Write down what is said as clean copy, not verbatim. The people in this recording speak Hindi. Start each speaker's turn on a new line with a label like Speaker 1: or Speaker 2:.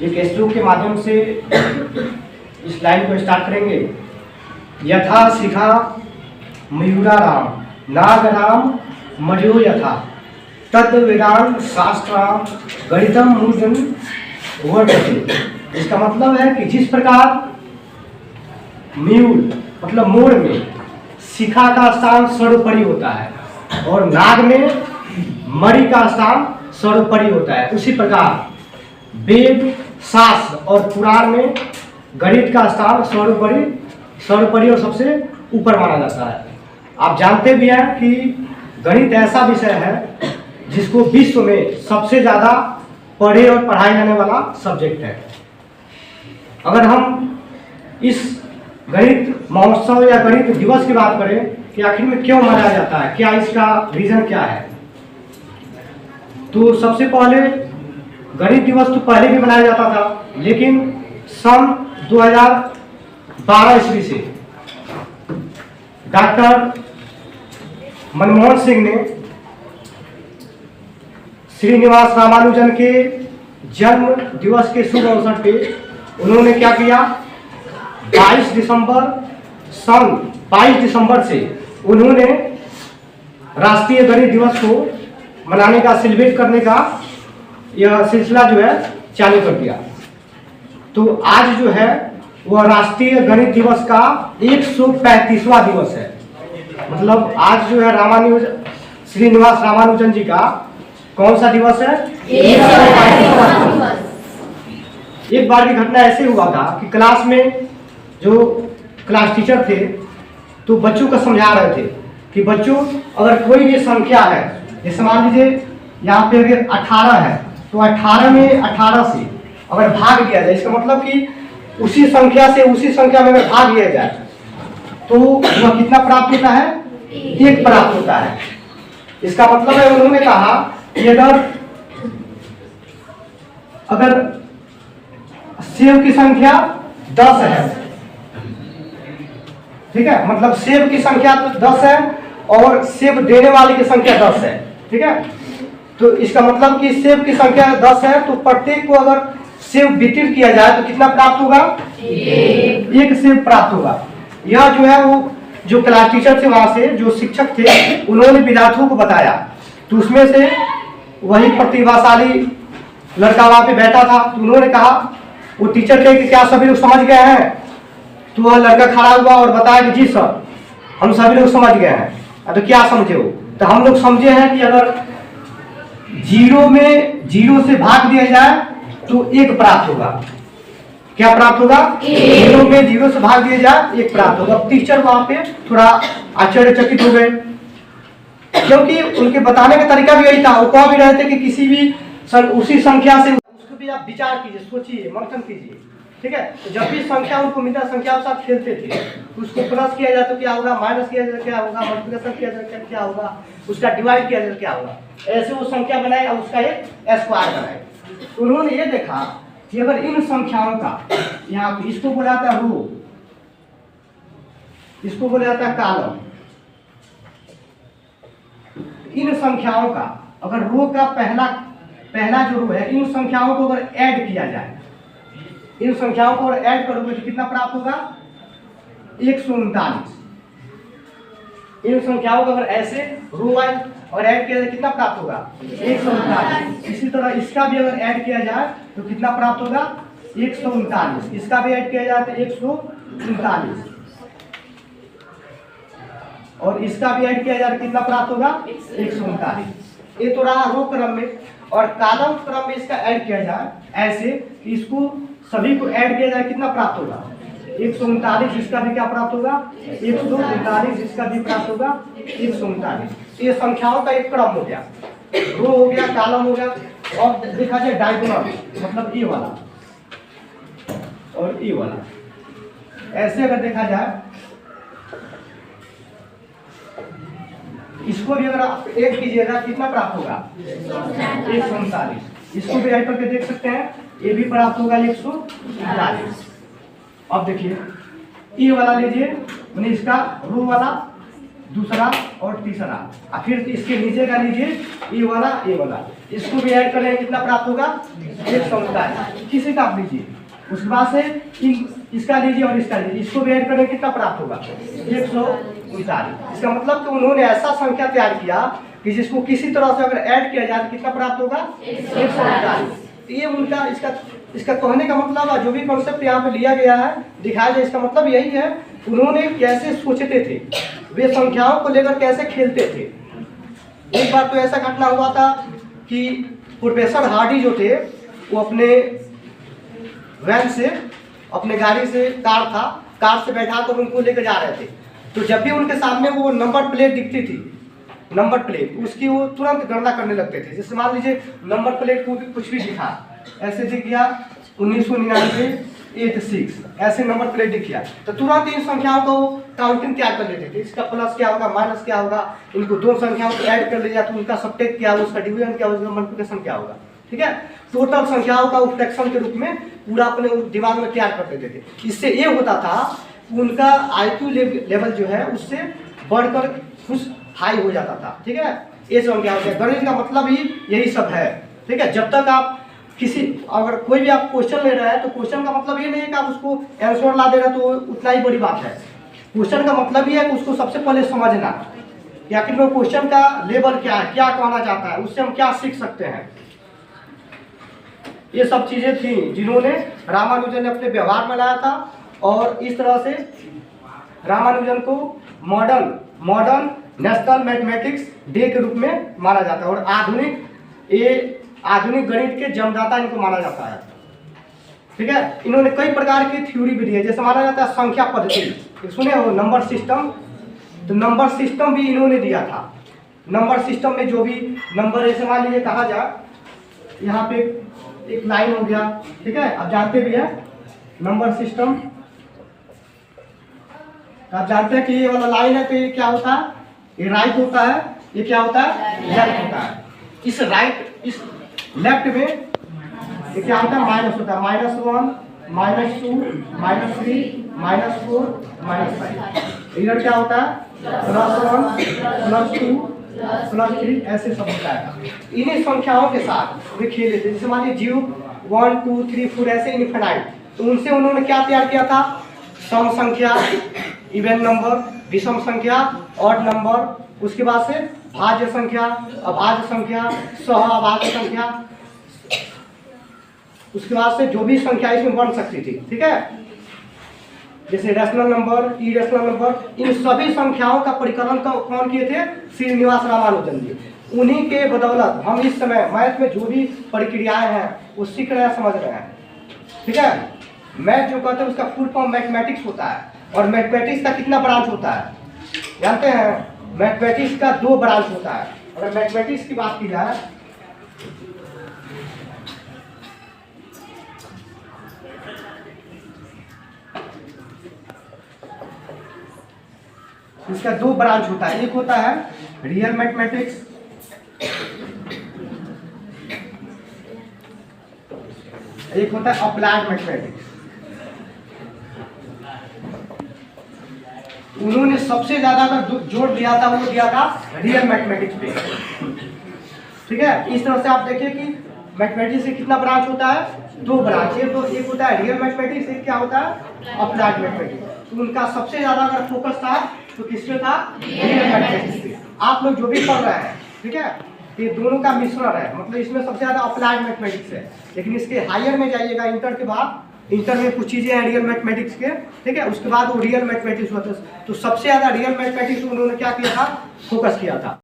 Speaker 1: एक श्लोक के माध्यम से इस लाइन को स्टार्ट करेंगे। यथा शिखा मयूराराम नागराम मर्यो यथा तद वेदांत शास्त्राम गणितम मूर्धन वर्तते। इसका मतलब है कि जिस प्रकार मयूर मतलब मोर में शिखा का स्थान सर्वोपरि होता है और नाग में मणि का स्थान सर्वोपरि होता है, उसी प्रकार वेद शास्त्र और पुराण में गणित का स्थान सर्वोपरि और सबसे ऊपर माना जाता है। आप जानते भी हैं कि गणित ऐसा विषय है जिसको विश्व में सबसे ज़्यादा पढ़े और पढ़ाया जाने वाला सब्जेक्ट है। अगर हम इस गणित महोत्सव या गणित दिवस की बात करें कि आखिर में क्यों मनाया जाता है, क्या इसका रीजन क्या है, तो सबसे पहले गणित दिवस तो पहले भी मनाया जाता था, लेकिन सन 2012 ईस्वी से डॉक्टर मनमोहन सिंह ने श्रीनिवास रामानुजन के जन्म दिवस के शुभ अवसर पे उन्होंने क्या किया, 22 दिसंबर से उन्होंने राष्ट्रीय गणित दिवस को मनाने का, सेलिब्रेट करने का यह सिलसिला जो है चालू कर दिया। तो आज जो है वह राष्ट्रीय गणित दिवस का 135वां दिवस है। मतलब आज जो है श्रीनिवास रामानुजन जी का कौन सा दिवस है? 135वां दिवस। एक बार की घटना ऐसे हुआ था कि क्लास में जो क्लास टीचर थे तो बच्चों को समझा रहे थे कि बच्चों अगर कोई भी संख्या है, जैसे मान लीजिए यहाँ पे अगर 18 है तो 18 में 18 से अगर भाग दिया जाए, इसका मतलब कि उसी संख्या से उसी संख्या में अगर भाग दिया जाए तो वह कितना प्राप्त होता है? 1 प्राप्त होता है। इसका मतलब है उन्होंने कहा कि अगर सेब की संख्या 10 है, ठीक है, मतलब सेब की संख्या तो 10 है और सेब देने वाले की संख्या 10 है, ठीक है, तो इसका मतलब कि सेब की संख्या 10 है तो प्रत्येक को अगर सेब वितरित किया जाए तो कितना प्राप्त होगा? 1 सेब प्राप्त होगा। यह जो है वो जो क्लास टीचर थे वहां से जो शिक्षक थे उन्होंने विद्यार्थियों को बताया, तो उसमें से वही प्रतिभाशाली लड़का वहां पे बैठा था, तो उन्होंने कहा, वो टीचर कहे कि क्या सभी लोग समझ गए हैं? तो वह लड़का खड़ा हुआ और बताया कि जी सर हम सभी लोग समझ गए हैं। तो क्या समझे हो? तो हम लोग समझे हैं कि अगर 0 से भाग दिया जाए तो 1 प्राप्त होगा। क्या प्राप्त होगा? 0 में 0 से भाग दिया जाए 1 प्राप्त होगा। टीचर वहां पे थोड़ा आश्चर्यचकित हो गए, क्योंकि उनके बताने का तरीका भी यही था। वो कह भी रहे थे कि किसी भी उसी संख्या से उसको भी आप विचार कीजिए, सोचिए, मंथन कीजिए, ठीक है। तो जब भी संख्या उनको मिलता, संख्या के साथ खेलते थे, उसको प्लस किया जाए तो क्या होगा, माइनस किया जाए क्या होगा, मल्टीप्लिकेशन किया जाए क्या होगा, उसका डिवाइड किया जाए क्या होगा, ऐसे वो संख्या बनाए और उसका एक स्क्वायर बनाए। उन्होंने ये देखा कि अगर इन संख्याओं का, यहाँ पे इसको बोला जाता है रो, इसको बोला जाता है कॉलम, इन संख्याओं का अगर रो का पहला जो रो है, इन संख्याओं को अगर ऐड किया जाए, इन संख्याओं को अगर ऐड करोगे तो कितना प्राप्त होगा? 139। इन संख्याओं को अगर ऐसे रो वाइज और ऐड किया जाए कितना प्राप्त होगा? 139। इसी तरह इसका भी अगर ऐड किया जाए तो कितना प्राप्त होगा? 139। इसका भी ऐड किया जाए तो 139 और इसका भी ऐड किया जाए तो कितना प्राप्त होगा? 139। ये तो रहा रो क्रम में। और कॉलम क्रम में इसका ऐड किया जाए ऐसे, इसको सभी को ऐड किया जाए कितना प्राप्त होगा? 139। इसका भी क्या प्राप्त होगा? 139। इसका भी प्राप्त होगा 139। ये संख्याओं का एक क्रम हो गया, रो हो गया, कॉलम हो गया। और देखा जाए डायगोनल, मतलब ये वाला और ये वाला, ऐसे अगर देखा जाए इसको भी अगर आप ऐड कीजिएगा कितना प्राप्त होगा? 139। इसको भी ऐड करके देख सकते हैं, ये भी प्राप्त होगा 139। अब देखिए ये वाला लीजिए, मैंने इसका रो वाला दूसरा और तीसरा, और फिर इसके नीचे का लीजिए ये वाला, इसको भी ऐड करेंगे कितना प्राप्त होगा 139। किसी का आप लीजिए, उसके बाद से इसका लीजिए और इसका लीजिए, इसको भी ऐड करेंगे कितना प्राप्त होगा 139। इसका मतलब कि उन्होंने ऐसा संख्या तैयार किया कि जिसको किसी तरह से अगर ऐड किया जाए तो कितना प्राप्त होगा 139। ये उनका इसका कहने का मतलब है, जो भी कॉन्सेप्ट यहाँ पे लिया गया है दिखाया जाए, इसका मतलब यही है उन्होंने कैसे सोचते थे, वे संख्याओं को लेकर कैसे खेलते थे। एक बार तो ऐसा घटना हुआ था कि प्रोफेसर हार्डी जो थे वो अपने वैन से, अपने गाड़ी से, कार से बैठा कर उनको लेकर जा रहे थे। तो जब भी उनके सामने वो नंबर प्लेट दिखती थी, नंबर प्लेट, उसकी वो तुरंत गणना करने लगते थे। जैसे मान लीजिए नंबर प्लेट को भी कुछ भी दिखा, ऐसे दिख गया 1999-86, ऐसे नंबर प्लेट दिख गया तो तुरंत इन संख्याओं को काउंटिंग क्या कर लेते थे, इसका प्लस क्या होगा, माइनस क्या होगा, इनको दो संख्याओं को ऐड कर लिया तो उनका सबट्रैक्ट क्या होगा, उसका डिवीजन क्या होगा, मल्टीप्लिकेशन क्या होगा। ठीक है, टोटल संख्याओं का फ्रैक्शन के रूप में पूरा अपने दिमाग में तैयार कर देते थे। इससे ये होता था उनका IQ लेवल जो है उससे बढ़कर कुछ हाई हो जाता था। ठीक है, ये संख्या होता है। गणित का मतलब ही यही सब है। ठीक है, जब तक आप अगर कोई भी आप क्वेश्चन ले रहे हैं तो क्वेश्चन का मतलब ये नहीं है कि आप उसको आंसर ला दे रहे हैं तो उतना ही बड़ी बात है। क्वेश्चन का मतलब ये है कि उसको सबसे पहले समझना कि आखिर में क्वेश्चन का लेवल क्या है, क्या कहना चाहता है, उससे हम क्या सीख सकते हैं। ये सब चीजें थी जिन्होंने रामानुजन ने अपने व्यवहार में लाया था, और इस तरह से रामानुजन को मॉडर्न नेशनल मैथमेटिक्स डे के रूप में माना जाता है, और आधुनिक गणित के जन्मदाता इनको माना जाता है। ठीक है, इन्होंने कई प्रकार की थ्योरी भी दी है, जैसे माना जाता है संख्या पद्धति, सुने हो नंबर सिस्टम, तो नंबर सिस्टम भी इन्होंने दिया था। नंबर सिस्टम में जो भी नंबर, जैसे मान लीजिए कहा जाए यहाँ पे एक लाइन हो गया। ठीक है, आप जानते भी है नंबर सिस्टम, आप जानते हैं कि ये वाला लाइन है तो ये क्या होता है, ये राइट होता है, ये क्या होता है, लेफ्ट होता है। इस लेफ्ट में ये क्या होता है, माइनस होता है, -1, -2, -3, -4, -5। इधर क्या होता है, +1, +2, +3, ऐसे सब होता है। इन्हीं संख्याओं के साथ वे खेले थे। जैसे मान लीजिए 0, 1, 2, 3, 4 ऐसे इनफिनाइट, तो उनसे उन्होंने क्या तैयार किया था, सम संख्या, इवन नंबर, विषम संख्या, ऑड नंबर, उसके बाद से भाज्य संख्या, अभाज्य संख्या, सहअभाज्य संख्या, उसके बाद से जो भी संख्या इसमें बन सकती थी। ठीक है, जैसे रैशनल नंबर, इरेशनल नंबर, इन सभी संख्याओं का परिकलन कौन किए थे, श्रीनिवास रामानुजन जी। उन्हीं के बदौलत हम इस समय मैथ में जो भी प्रक्रियाएं हैं वो सीख रहे हैं, समझ रहे हैं। ठीक है, मैथ जो कहते हैं उसका फुल फॉर्म मैथमेटिक्स होता है, और मैथमेटिक्स का कितना ब्रांच होता है जानते हैं, मैथमेटिक्स का 2 ब्रांच होता है। अगर मैथमेटिक्स की बात की जाए, इसका 2 ब्रांच होता है। एक होता है रियल मैथमेटिक्स, एक होता है अप्लाइड मैथमेटिक्स। उन्होंने सबसे ज्यादा अगर जोर दिया था वो दिया था रियल मैथमेटिक्स पे। ठीक है, इस तरह से आप देखिए कि मैथमेटिक्स से कितना ब्रांच होता है, 2 ब्रांच। एक होता है रियल मैथमेटिक्स, एक क्या होता है अप्लाइड मैथमेटिक्स। तो उनका सबसे ज्यादा अगर फोकस था तो किस पे था, रियल मैथमेटिक्स पे। आप लोग जो भी पढ़ रहे हैं, ठीक है, ये दोनों का मिश्रण है, मतलब इसमें सबसे ज्यादा अप्लाइड मैथमेटिक्स है। लेकिन इसके हायर में जाइएगा, इंटर के बाद, इंटर में कुछ चीजें हैं रियल मैथमेटिक्स के, ठीक है, उसके बाद वो रियल मैथमेटिक्स होता है। तो सबसे ज्यादा रियल मैथमेटिक्स उन्होंने क्या किया था, फोकस किया था।